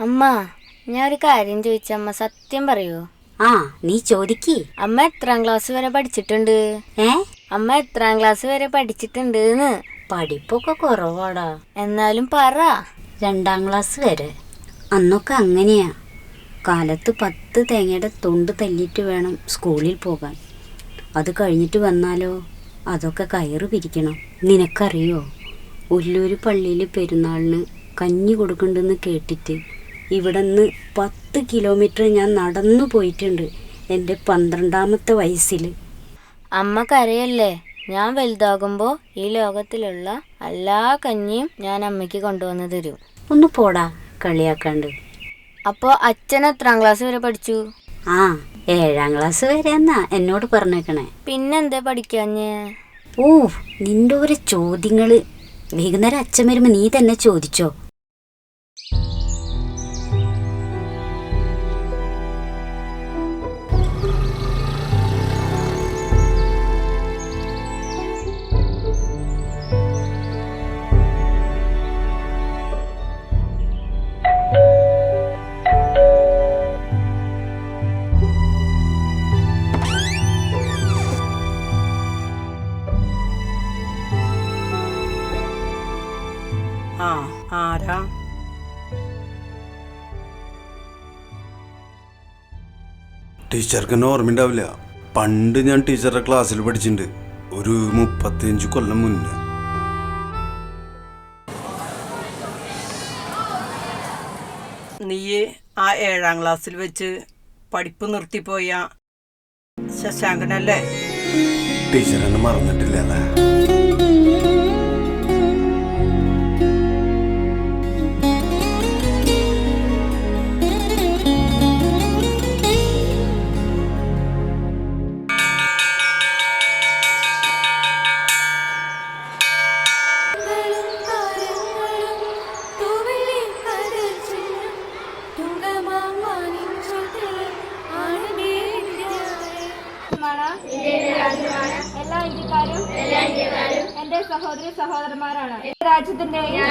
അമ്മ, ഞാൻ ഒരു കാര്യം ചോദിച്ച അമ്മ സത്യം പറയൂ? ആ, നീ ചോദിക്ക്. അമ്മ എത്രാം ക്ലാസ് വരെ പഠിച്ചിട്ടുണ്ട്? അമ്മ എത്രാം ക്ലാസ് വരെ പഠിച്ചിട്ടുണ്ട്? പഠിപ്പൊക്കെ കുറവാടാ. എന്നാലും പറ. 2ാം ക്ലാസ് വരെ. അന്നൊക്കെ അങ്ങനെയാ. കാലത്ത് 10 തേങ്ങയുടെ തൊണ്ട് തല്ലിയിട്ട് വേണം സ്കൂളിൽ പോകാൻ. അത് കഴിഞ്ഞിട്ട് വന്നാലോ അതൊക്കെ കയറ് പിരിക്കണം. നിനക്കറിയോ, ഉല്ലൂർ പള്ളിയിൽ പെരുന്നാളിന് കഞ്ഞി കൊടുക്കണ്ടെന്ന് കേട്ടിട്ട് ഇവിടെ നിന്ന് 10 കിലോമീറ്റർ ഞാൻ നടന്നു പോയിട്ടുണ്ട് എൻ്റെ 12ാമത്തെ വയസ്സിൽ. അമ്മ കരയല്ലേ? ഞാൻ വലുതാകുമ്പോൾ ഈ ലോകത്തിലുള്ള എല്ലാ കഞ്ഞിയും ഞാൻ അമ്മയ്ക്ക് കൊണ്ടുവന്ന് തരും. ഒന്ന് പോടാ, കളിയാക്കാണ്ട്. അപ്പോൾ അച്ഛൻ എത്രാം ക്ലാസ് വരെ പഠിച്ചു? 7ാം ക്ലാസ് വരെ എന്നാ എന്നോട് പറഞ്ഞേക്കണേ. പിന്നെന്താ പഠിക്കാഞ്ഞ്? നിന്റെ ഒരു ചോദ്യങ്ങള്. വൈകുന്നേരം അച്ഛൻ വരുമ്പോ നീ തന്നെ ചോദിച്ചോ. ആരാ? ടീച്ചർക്ക് എന്നെ ഓർമ്മയുണ്ടാവില്ല. പണ്ട് ഞാൻ ടീച്ചറുടെ ക്ലാസ്സിൽ പഠിച്ചിട്ടുണ്ട്, ഒരു 35 കൊല്ലം മുന്നേ. നീ ആ 7ാം ക്ലാസ്സിൽ വെച്ച് പഠിപ്പ് നിർത്തിപ്പോയ ശശാങ്കനല്ലേ? ടീച്ചർ എന്നെ മറന്നിട്ടില്ല അല്ലേ? എല്ലാ ഇന്ത്യക്കാരും എന്റെ സഹോദരി സഹോദരന്മാരാണ്. രാജ്യത്തിന്റെയും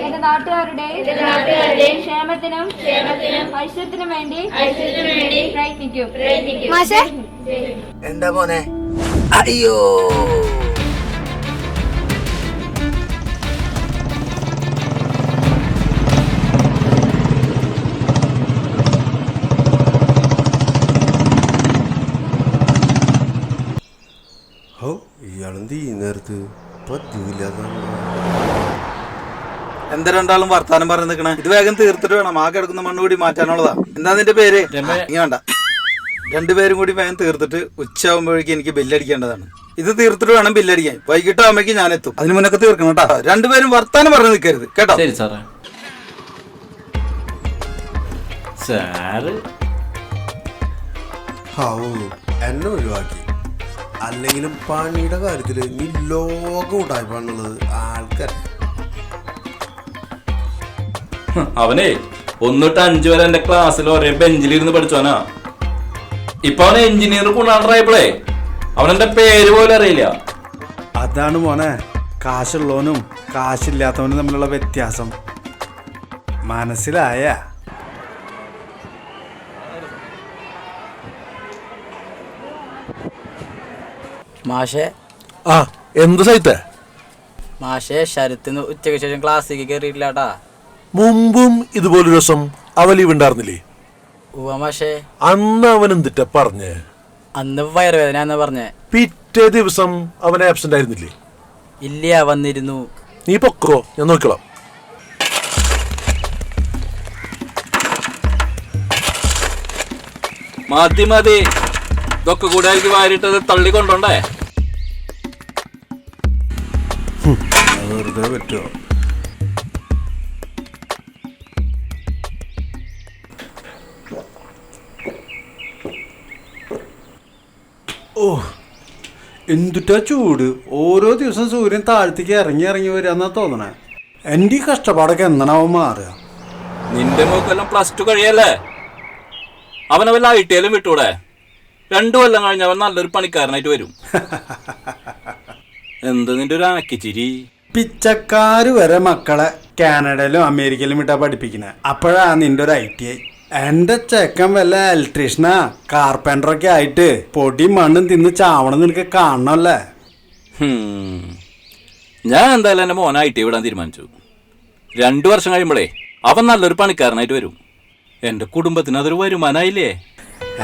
എന്റെ നാട്ടുകാരുടെയും ക്ഷേമത്തിനും ഐശ്വര്യത്തിനും വേണ്ടി പ്രയത്നിക്കും. എന്താ മോനെ? അയ്യോ, ഇയാളെന്ത് ഈ നേരത്ത് പതിവില്ലാതെ. എന്താ രണ്ടാളും വർത്താനം പറഞ്ഞു നിൽക്കണേ? ഇത് വേഗം തീർത്തിട്ട് വേണം ആ കിടക്കുന്ന മണ്ണ് കൂടി മാറ്റാനുള്ളതാ. എന്താ നിന്റെ പേര്? വേണ്ട, 2 പേരും കൂടി വേഗം തീർത്തിട്ട് ഉച്ചയാകുമ്പോഴേക്കും എനിക്ക് ബില്ലടിക്കേണ്ടതാണ്. ഇത് തീർത്തിട്ട് വേണം ബില്ലടിക്കാൻ. വൈകിട്ട് ആകുമ്പോഴേക്കും ഞാൻ എത്തും. അതിന് മുന്നൊക്കെ തീർക്കണം കേട്ടോ. 2 പേരും വർത്താനം പറഞ്ഞു നിൽക്കരുത് കേട്ടോ. ശരി സാറേ. സാറ് എന്നെ ഒഴിവാക്കി. അല്ലെങ്കിലും പണിയുടെ കാര്യത്തില് നീ ലോകം ഉണ്ടായിപ്പാണുള്ളത് ആൾക്കാർ. അവനെ 1 തൊട്ട് 5 വരെ എന്റെ ക്ലാസ്സിൽ ഒരേ ബെഞ്ചിലിരുന്ന് പഠിച്ചോനാ. ഇപ്പൊ അവൻ എഞ്ചിനീയർ കൊണ്ടാണ്ടായപ്പോഴേ അവനെന്റെ പേര് പോലും അറിയില്ല. അതാണ് മോനെ കാശുള്ളവനും കാശില്ലാത്തവനും തമ്മിലുള്ള വ്യത്യാസം. മനസ്സിലായ? മാഷേ. എന്ത് സൈത്തെ? മാഷേ, ശരത്തിന് ഉച്ചയ്ക്ക് ശേഷം ക്ലാസ്സിലേക്ക് കയറിയിട്ടില്ലാട്ടാ. മുമ്പും ഇതുപോലൊരു ദിവസം അവൻ ലീവ് ഉണ്ടായിരുന്നില്ലേ? മാഷേ, അന്ന് അവൻ എന്തിട്ടാ പറഞ്ഞേ? അന്ന് വയറുവേദന പറഞ്ഞേ. പിറ്റേ ദിവസം അവൻ ആബ്സെന്റ് ആയിരുന്നില്ലേ? ഇല്ല, വന്നിരുന്നു. നീ പൊക്കോ, ഞാൻ നോക്കിക്കോളാം. മതി മതി, ഇതൊക്കെ കൂടെ എനിക്ക് വാരിട്ടത് തള്ളിക്കൊണ്ടോണ്ടേ. വെറുതെ പറ്റുമോ? എന്തുട്ടാ ചൂട്! ഓരോ ദിവസം സൂര്യൻ താഴത്തേക്ക് ഇറങ്ങി ഇറങ്ങി വരാന്നാ തോന്നണേ. എൻ്റെ ഈ കഷ്ടപ്പാടൊക്കെ എന്നാവും മാറുക? നിന്റെ മൂക്കെല്ലാം +2 കഴിയല്ലേ? അവനെ വല്ല ITL വിട്ടൂടെ? 2 കൊല്ലം കഴിഞ്ഞ അവൻ നല്ലൊരു പണിക്കാരനായിട്ട് വരും. എന്താ നിന്റെ ഒരു ആക്കിച്ചിരി? പിച്ചക്കാര് വരെ മക്കളെ കാനഡയിലും അമേരിക്കയിലും വിട്ടാ പഠിപ്പിക്കണേ. അപ്പോഴാ നിന്റെ ഒരു ITI. എന്റെ ചെക്കൻ വല്ല ഇലക്ട്രീഷ്യനാ കാർപ്പൻറ്ററൊക്കെ ആയിട്ട് പൊടിയും മണ്ണും തിന്ന് ചാവണം നിനക്ക് കാണണമല്ലേ. ഞാൻ എന്തായാലും എൻ്റെ മോനെ ITI വിടാൻ തീരുമാനിച്ചു. 2 വർഷം കഴിയുമ്പോഴേ അവൻ നല്ലൊരു പണിക്കാരനായിട്ട് വരും. എൻ്റെ കുടുംബത്തിന് അതൊരു വരുമാനമായില്ലേ.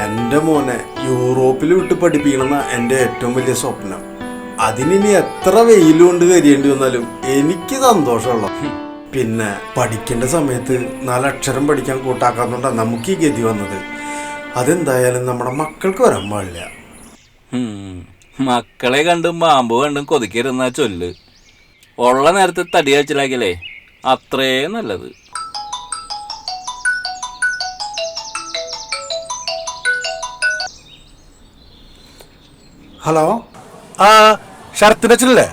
എൻ്റെ മോനെ യൂറോപ്പിൽ വിട്ട് പഠിപ്പിക്കണമെന്ന എൻ്റെ ഏറ്റവും വലിയ സ്വപ്നം. അതിനി എത്ര വെയിലുകൊണ്ട് കരിയേണ്ടി വന്നാലും എനിക്ക് സന്തോഷമുള്ള. പിന്നെ പഠിക്കേണ്ട സമയത്ത് 4 അക്ഷരം പഠിക്കാൻ കൂട്ടാക്കാത്തോണ്ടാണ് നമുക്ക് ഈ ഗതി വന്നത്. അതെന്തായാലും നമ്മുടെ മക്കൾക്ക് വരാൻ പാടില്ല. മക്കളെ കണ്ടും പാമ്പ് കണ്ടും കൊതിക്കരുന്ന ചൊല്ല് ഉള്ള നേരത്തെ തടി കഴിച്ചിലാക്കിയല്ലേ അത്രേ നല്ലത്. ഹലോ, ആ ശരത്തിന്റെ അച്ഛനല്ലേ?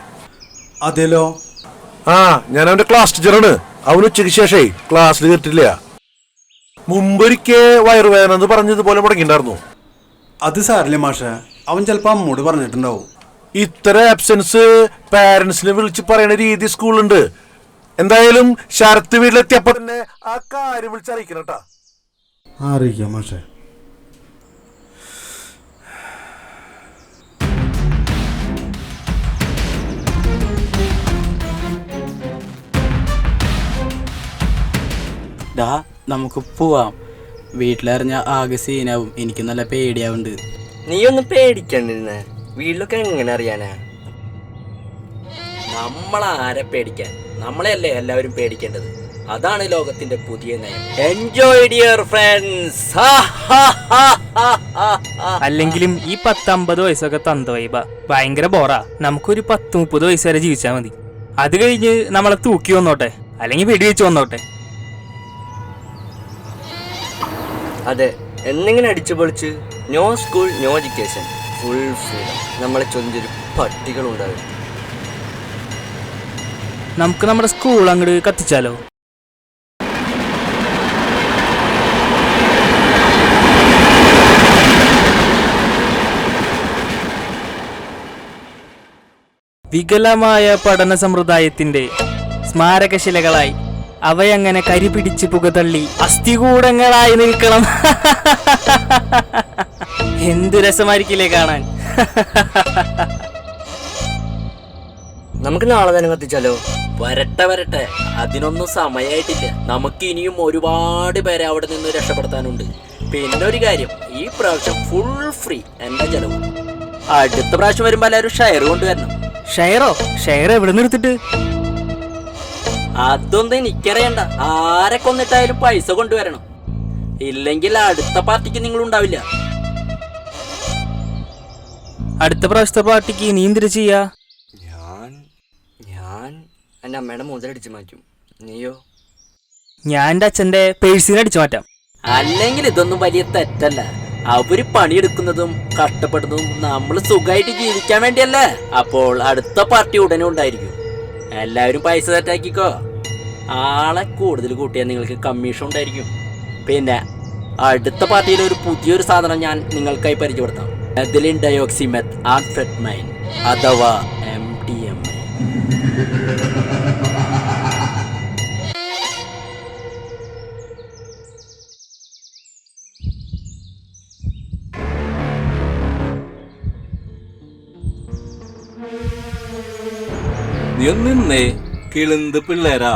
അതേലോ. ആ ഞാൻ അവന്റെ ക്ലാസ് ടീച്ചറാണ്. അവന് ഉച്ചയ്ക്ക് ശേഷേ ക്ലാസ്സിൽ കേട്ടില്ല. മുമ്പൊരിക്കൽ വയറുവേദന എന്ന് പറഞ്ഞതുപോലെ മുടങ്ങിണ്ടായിരുന്നു. അത് സാരില്ല മാഷെ, അവൻ ചിലപ്പോൾ അമ്മോട് പറഞ്ഞിട്ടുണ്ടാവും. ഇത്തരം ആബ്സെൻസ് പാരന്റ്സിനെ വിളിച്ച് പറയുന്ന രീതി സ്കൂളുണ്ട്. എന്തായാലും ശരത്ത് വീട്ടിലെത്തിയപ്പോ തന്നെ ആ കാര്യം വിളിച്ചറിയിക്കണം കേട്ടാ. അറിയിക്കാം മാഷെ. ഡാ നമുക്ക് പോവാം. വീട്ടിലറിഞ്ഞ ആകെ സീനാവും. എനിക്ക് നല്ല പേടിയാവുന്നുണ്ട്. നീ ഒന്നും പേടിക്കണ്ടിരുന്നേ. വീട്ടിലൊക്കെ എങ്ങനെ അറിയാനാ? നമ്മളാരെ പേടിക്കാൻ? നമ്മളെയല്ലേ എല്ലാവരും പേടിക്കേണ്ടത്. അതാണ് ലോകത്തിന്റെ പുതിയ നയം. Enjoy dear friends. അല്ലെങ്കിലും ഈ 10-50 വയസ്സൊക്കെ തന്ത വൈബ ഭയങ്കര ബോറാ. നമുക്കൊരു 10-30 വയസ്സ് വരെ ജീവിച്ചാൽ മതി. അത് കഴിഞ്ഞ് നമ്മളെ തൂക്കി വന്നോട്ടെ, അല്ലെങ്കിൽ വെടിവെച്ച് വന്നോട്ടെ. അതെ, എന്തെങ്കിലും അടിച്ചു പൊളിച്ച് no school no education full freedom. നമ്മളെ ചൊഞ്ചൊരു പട്ടികളുണ്ടാവും. നമുക്ക് നമ്മുടെ സ്കൂൾ അങ്ങോട്ട് കത്തിച്ചാലോ? വികലമായ പഠന സമ്പ്രദായത്തിന്റെ സ്മാരകശിലകളായി അവയങ്ങനെ കരിപിടിച്ച് പുകതള്ളി അസ്ഥികൂടങ്ങളായി നിൽക്കണം. എന്തു രസമായിരിക്കില്ലേ കാണാൻ. നമുക്ക് നാളെ തന്നെ കത്തിച്ചാലോ? വരട്ടെ, അതിനൊന്നും സമയമായിട്ടില്ല. നമുക്ക് ഇനിയും ഒരുപാട് പേരെ അവിടെ നിന്ന് രക്ഷപ്പെടുത്താനുണ്ട്. പിന്നെ ഒരു കാര്യം, ഈ പ്രാവശ്യം ഫുൾ ഫ്രീ എന്റെ ചെലവ്. അടുത്ത പ്രാവശ്യം വരുമ്പോ എല്ലാവരും ഷെയർ കൊണ്ടുവരണം. ഷെയറോ? ഷെയർ എവിടെ നിർത്തിട്ട്? അതൊന്നും എനിക്കറിയണ്ട. ആരെ കൊന്നിട്ടായാലും പൈസ കൊണ്ടുവരണം. ഇല്ലെങ്കിൽ അടുത്ത പാർട്ടിക്ക് നിങ്ങൾ ഉണ്ടാവില്ല. അടുത്ത പ്രാവശ്യത്തെ പാർട്ടിക്ക് നീ എന്തിനു ചെയ്യാ? ഞാൻ എൻ്റെ അമ്മയുടെ മുതലടിച്ച് മാറ്റും. നീയോ? ഞാൻ എൻ്റെ അച്ഛൻ്റെ പേഴ്സിനെ അടിച്ചു മാറ്റാം. അല്ലെങ്കിൽ ഇതൊന്നും വലിയ തെറ്റല്ല. അവര് പണിയെടുക്കുന്നതും കഷ്ടപ്പെടുന്നതും നമ്മൾ സുഖമായിട്ട് ജീവിക്കാൻ വേണ്ടിയല്ലേ. അപ്പോൾ അടുത്ത പാർട്ടി ഉടനെ ഉണ്ടായിരിക്കും. എല്ലാവരും പൈസ സെറ്റാക്കിക്കോ. ആളെ കൂടുതൽ കൂട്ടിയാൽ നിങ്ങൾക്ക് കമ്മീഷൻ ഉണ്ടായിരിക്കും. പിന്നെ അടുത്ത പാർട്ടിയിൽ ഒരു പുതിയൊരു സാധനം ഞാൻ നിങ്ങൾക്കായി പരിചയപ്പെടുത്താം. എഥിലിൻ ഡയോക്സിമെത്ത് ആംഫെറ്റമൈൻ അഥവാ MDMA. നീ ഒന്ന് നിന്നേ കിളിന്ത് പിള്ളേരാ.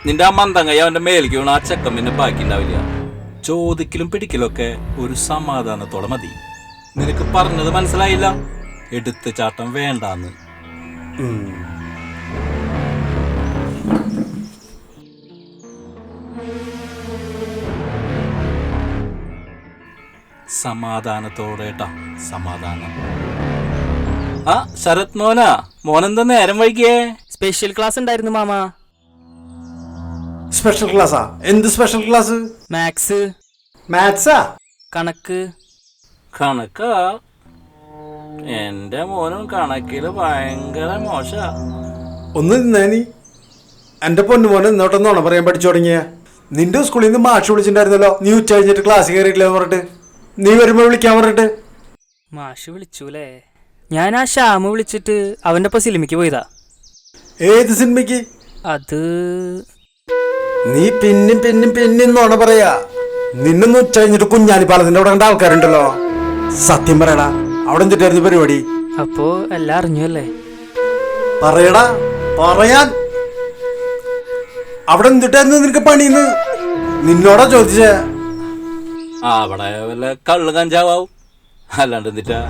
നിന്റെ ആ മന്ദങ്ങ അവന്റെ മേലേക്ക് വീണ ആ ചെക്കം പിന്നെ ബാക്കി ഉണ്ടാവില്ല. ചോദിക്കലും പിടിക്കലൊക്കെ ഒരു സമാധാനത്തോടെ മതി. നിനക്ക് പറഞ്ഞത് മനസ്സിലായില്ല? എടുത്ത് ചാട്ടം വേണ്ടാന്ന്. സമാധാനത്തോടെ ട്ടാ, സമാധാനം. ആ ശരത് മോനെന്താ നേരം വൈകിയേ? സ്പെഷ്യൽ ക്ലാസ് ഉണ്ടായിരുന്നു മാമ. സ്പെഷ്യൽ ക്ലാസ്സാ? എന്ത് സ്പെഷ്യൽ ക്ലാസ്? മാത്സ്. മാത്സാ? കണക്ക്. കണക്കാ? എന്റെ മോനും കണക്കില് ഭയങ്കര മോശ. ഒന്ന് നിന്നേനി. എന്റെ പൊന്നുമോനെ ഇന്നോട്ടൊന്നോണം പറയാൻ പഠിച്ചു തുടങ്ങിയ. നിന്റെ സ്കൂളിൽ നിന്ന് മാഷ് വിളിച്ചിട്ടുണ്ടായിരുന്നല്ലോ, നീ ഉച്ച കഴിഞ്ഞിട്ട് ക്ലാസ് കയറിയിട്ടില്ല എന്ന് പറഞ്ഞിട്ട്. നീ വരുമ്പോ വിളിക്കാൻ പറഞ്ഞിട്ട്. മാഷ് വിളിച്ചൂലേ? ഞാൻ ആ ശ്യാമ് വിളിച്ചിട്ട് അവന്റെ ഒപ്പം സിനിമയ്ക്ക് പോയതാ. ഏത് സിനിമയ്ക്ക്? അത് നീ പിന്നും നോണ പറയാ. നിന്നൊന്ന് ഉച്ച കഴിഞ്ഞിട്ട് കുഞ്ഞാലി പാലത്തിന്റെ അവിടെ കണ്ട ആൾക്കാരുണ്ടല്ലോ. സത്യം പറയടാ, അവിടെ എന്തിട്ടായിരുന്നു പരിപാടി? അപ്പോ എല്ലാം അറിഞ്ഞു അല്ലേ? പറയടാ, പറയാൻ. അവിടെ എന്തിട്ടായിരുന്നു നിനക്ക് പണിന്ന് നിന്നോടാ ചോദിച്ചേ. അവിടെ വല്ല കള്ള് കഞ്ചാവും, അല്ലാണ്ട് എന്തിട്ടാ.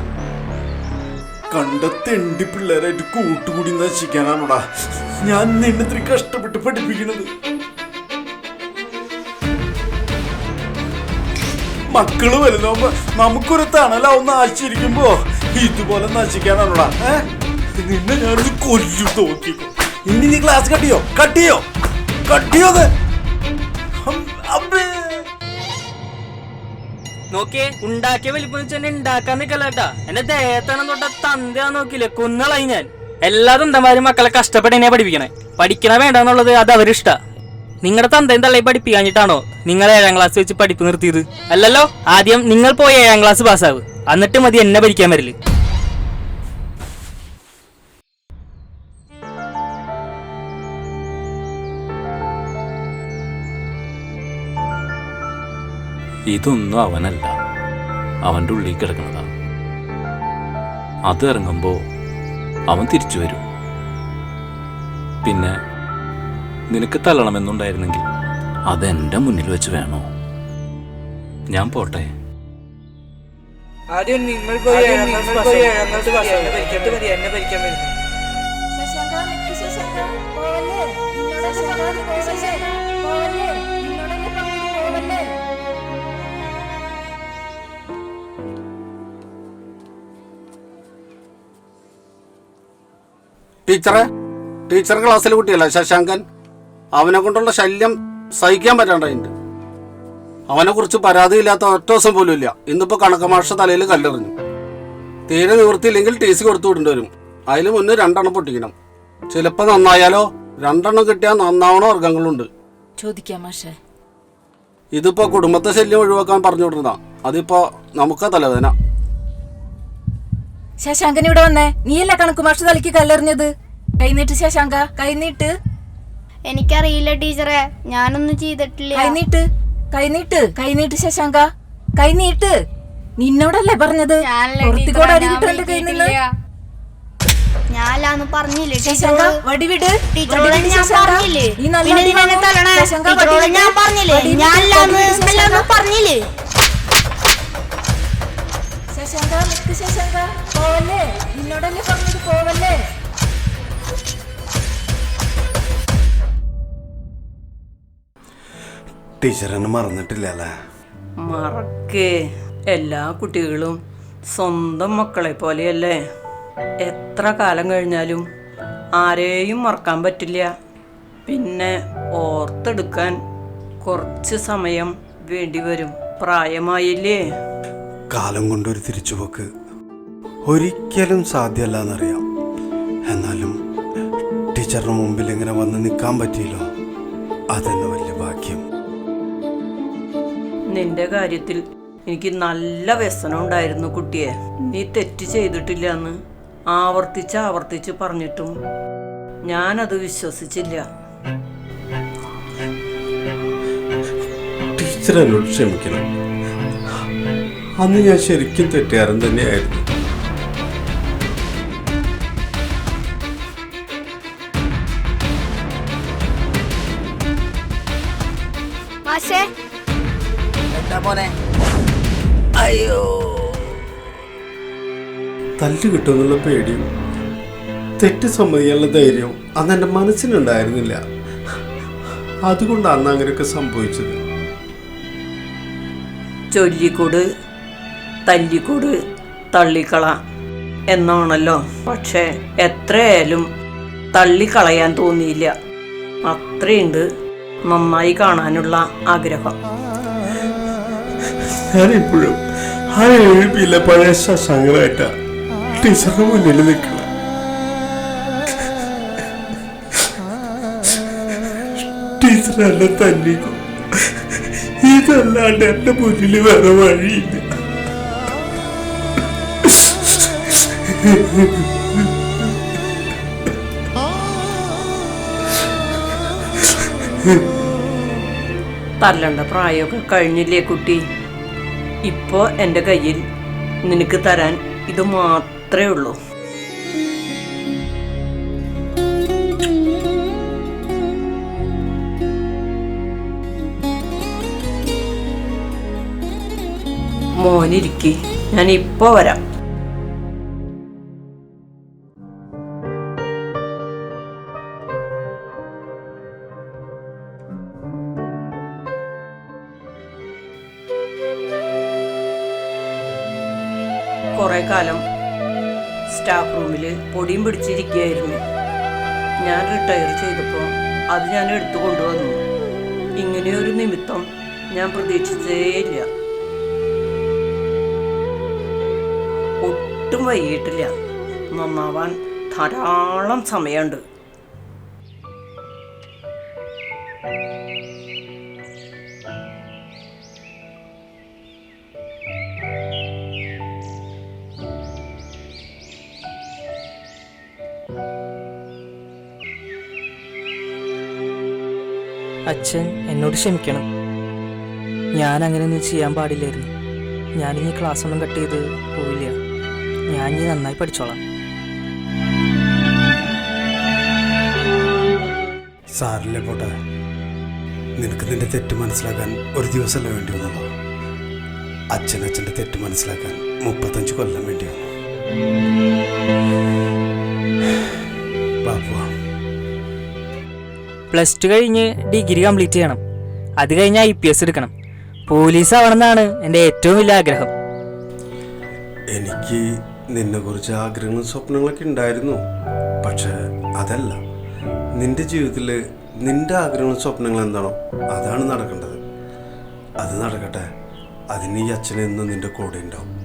കണ്ട തെണ്ടി പിള്ളേരായിട്ട് കൂട്ടുകൂടി നശിക്കാനാണോടാ ഞാൻ നിന്നെ ഇത്ര കഷ്ടപ്പെട്ട് പഠിപ്പിക്കണത്. മക്കള് വലുതാവുമ്പോ നമുക്കൊരു തണലാവുന്ന ആശിച്ചിരിക്കുമ്പോ ഇതുപോലെ നശിക്കാനാണോടാ? നിന്നെ ഞാനൊരു കൊല്ലു നോക്കിക്കോ. ഇനി നീ ക്ലാസ് കട്ടിയോ? നോക്കിയേ, ഉണ്ടാക്കിയ വലിപ്പം വെച്ച് തന്നെ ഉണ്ടാക്കാൻ നിക്കല്ലേട്ടാ. എന്റെ ദേഹത്താണെന്ന് തൊട്ട തന്തയാ നോക്കില്ലേ, കുന്നളായി ഞാൻ. എല്ലാ തന്തമാരും മക്കളെ കഷ്ടപ്പെട്ട് പഠിപ്പിക്കണേ. പഠിക്കണ വേണ്ടെന്നുള്ളത് അത് അവരിഷ്ട. നിങ്ങളുടെ തന്തയും തള്ളി പഠിപ്പിക്കാഞ്ഞിട്ടാണോ നിങ്ങൾ 7ാം ക്ലാസ് വെച്ച് പഠിപ്പ് നിർത്തിയത്? അല്ലല്ലോ. ആദ്യം നിങ്ങൾ പോയി 7ാം ക്ലാസ് പാസ്സാവ്, എന്നിട്ട് മതി എന്നെ ഭരിക്കാൻ വരല്. ഇതൊന്നും അവനല്ല, അവൻ്റെ ഉള്ളിൽ കിടക്കണതാ. അത് ഇറങ്ങുമ്പോ അവൻ തിരിച്ചു വരും. പിന്നെ നിനക്ക് തള്ളണമെന്നുണ്ടായിരുന്നെങ്കിൽ അതെന്റെ മുന്നിൽ വെച്ച് വേണോ? ഞാൻ പോട്ടെ. ആദ്യം നിങ്ങൾ പോയി 7ാം ക്ലാസ് ഭരിച്ചിട്ട് മതി എന്നെ ഭരിക്കാൻ വരുന്നത്. ടീച്ചർ ക്ലാസ്സിൽ കുട്ടിയല്ല ശശാങ്കൻ. അവനെ കൊണ്ടുള്ള ശല്യം സഹിക്കാൻ പറ്റാണ്ടായിട്ടുണ്ട്. അവനെ കുറിച്ച് പരാതിയില്ലാത്ത ഒറ്റ ദിവസം പോലും ഇല്ല. ഇന്നിപ്പോ കണക്ക് മാഷ തലയിൽ കല്ലെറിഞ്ഞു. തീരെ നിവൃത്തിയില്ലെങ്കിൽ TC കൊടുത്തു വിടേണ്ടി വരും. അതിന് മുന്നേ 2 എണ്ണം പൊട്ടിക്കണം. ചിലപ്പോ നന്നായാലോ. 2 എണ്ണം കിട്ടിയാൽ നന്നാവണ വർഗങ്ങളുണ്ട്. ചോദിക്കാം മാഷേ. ഇതിപ്പോ കുടുംബത്തെ ശല്യം ഒഴിവാക്കാൻ പറഞ്ഞു വിടുന്നതാ. അതിപ്പോ നമുക്ക് തലവേദന. ശശാങ്കൻ ഇവിടെ വന്നേ. നീയല്ല കണക്ക് മാഷ തലയ്ക്ക് കല്ലെറിഞ്ഞത്. കൈനീട്ട് ശശാങ്ക, കൈനീട്ട്. എനിക്കറിയില്ല ടീച്ചറെ, ഞാനൊന്നും ചെയ്തിട്ടില്ല. കൈനീട്ട് ശശാങ്ക, കൈനീട്ട്. നിന്നോടല്ലേ പറഞ്ഞത്? ഞാനാന്ന് പറഞ്ഞില്ലേ ശശാങ്ക, വടിവിട്. പറഞ്ഞില്ലേ? ശശാങ്ക, നിക്ക് ശശാങ്ക, പോവല്ലേ. നിന്നോടല്ലേ പറഞ്ഞത്, പോവല്ലേ. ടീച്ചറിനെ മറന്നിട്ടില്ലല്ലേ? മറക്കേ. എല്ലാ കുട്ടികളും സ്വന്തം മക്കളെ പോലെയല്ലേ. എത്ര കാലം കഴിഞ്ഞാലും ആരെയും മറക്കാൻ പറ്റില്ല. പിന്നെ ഓർത്തെടുക്കാൻ കുറച്ച് സമയം വേണ്ടി വരും. പ്രായമായില്ലേ? കാലം കൊണ്ടൊരു തിരിച്ചുപോക്ക് ഒരിക്കലും സാധ്യമല്ല എന്നറിയാം. എന്നാലും ടീച്ചറിന് മുമ്പിൽ ഇങ്ങനെ വന്ന് നിൽക്കാൻ പറ്റിയല്ലോ, അതെന്നെ വലിയ ഭാഗ്യം. നിന്റെ കാര്യത്തിൽ എനിക്ക് നല്ല വ്യസനം ഉണ്ടായിരുന്നു കുട്ടിയെ. നീ തെറ്റ് ചെയ്തിട്ടില്ല എന്ന് ആവർത്തിച്ച് പറഞ്ഞിട്ടും ഞാനത് വിശ്വസിച്ചില്ല. ടീച്ചർ എന്നോട് ക്ഷമിക്കണം. അന്ന് ഞാൻ ശരിക്കും തെറ്റുകാരൻ തന്നെയായിരുന്നു. അയ്യോ, തല്ല് കിട്ടുമെന്നുള്ള പേടിയും തെറ്റ് സമ്മതിക്കാനുള്ള ധൈര്യവും അന്ന് എൻ്റെ മനസ്സിനുണ്ടായിരുന്നില്ല. അതുകൊണ്ടാണ് അന്ന് അങ്ങനെയൊക്കെ സംഭവിച്ചത്. ചൊല്ലിക്കൂട് തല്ലിക്കൂട് തള്ളിക്കള എന്നാണല്ലോ. പക്ഷെ എത്രയായാലും തള്ളിക്കളയാൻ തോന്നിയില്ല. അത്രയുണ്ട് നന്നായി കാണാനുള്ള ആഗ്രഹം. ഞാനിപ്പോഴും ആ 7 പഴയ ശശാങ്കനായിട്ടാ ടീച്ചറിന് മുന്നിൽ നിൽക്കണം. ടീച്ചർ എന്നെ തല്ലിക്കും. ഇതല്ലാണ്ട് എന്റെ മുന്നിൽ വേറെ വഴിയില്ല. തല്ലണ്ട പ്രായമൊക്കെ കഴിഞ്ഞില്ലേ കുട്ടി? ഇപ്പോൾ എൻ്റെ കയ്യിൽ നിനക്ക് തരാൻ ഇത് മാത്രമേ ഉള്ളൂ. മോനിരിക്കി, ഞാൻ ഇപ്പോൾ വരാം. കുറേ കാലം സ്റ്റാഫ് റൂമിൽ പൊടിയും പിടിച്ചിരിക്കുകയായിരുന്നു. ഞാൻ റിട്ടയർ ചെയ്തപ്പോൾ അത് ഞാൻ എടുത്തു കൊണ്ടുവന്നു. ഇങ്ങനെയൊരു നിമിത്തം ഞാൻ പ്രതീക്ഷിച്ചേയില്ല. ഒട്ടും വൈകിട്ടില്ല. നന്നാവാൻ ധാരാളം സമയമുണ്ട്. അച്ഛൻ എന്നോട് ക്ഷമിക്കണം. ഞാൻ അങ്ങനെയൊന്നും ചെയ്യാൻ പാടില്ലായിരുന്നു. ഞാനിനി ക്ലാസ് ഒന്നും കട്ട് ചെയ്ത് പോവില്ല. ഞാൻ ഇനി നന്നായി പഠിച്ചോളാം. സാറില്ലേ പോട്ടെ, നിനക്ക് നിന്റെ തെറ്റ് മനസ്സിലാക്കാൻ ഒരു ദിവസമല്ല വേണ്ടി വന്നല്ലോ. അച്ഛൻ്റെ തെറ്റ് മനസ്സിലാക്കാൻ 35 കൊല്ലം വേണ്ടി വന്നു. ബാപ്പുവാ, +2 കഴിഞ്ഞ് ഡിഗ്രി കംപ്ലീറ്റ് ചെയ്യണം. അത് കഴിഞ്ഞ് IPS എടുക്കണം. പോലീസ് ആവണമെന്നാണ് എൻ്റെ ഏറ്റവും വലിയ ആഗ്രഹം. എനിക്ക് നിന്നെക്കുറിച്ച് ആഗ്രഹങ്ങളും സ്വപ്നങ്ങളൊക്കെ ഉണ്ടായിരുന്നു. പക്ഷെ അതല്ല, നിന്റെ ജീവിതത്തിൽ നിന്റെ ആഗ്രഹങ്ങളും സ്വപ്നങ്ങളും എന്താണോ അതാണ് നടക്കേണ്ടത്. അത് നടക്കട്ടെ. അതിന് ഈ അച്ഛനെന്നും നിന്റെ കൂടെ ഉണ്ടാവും.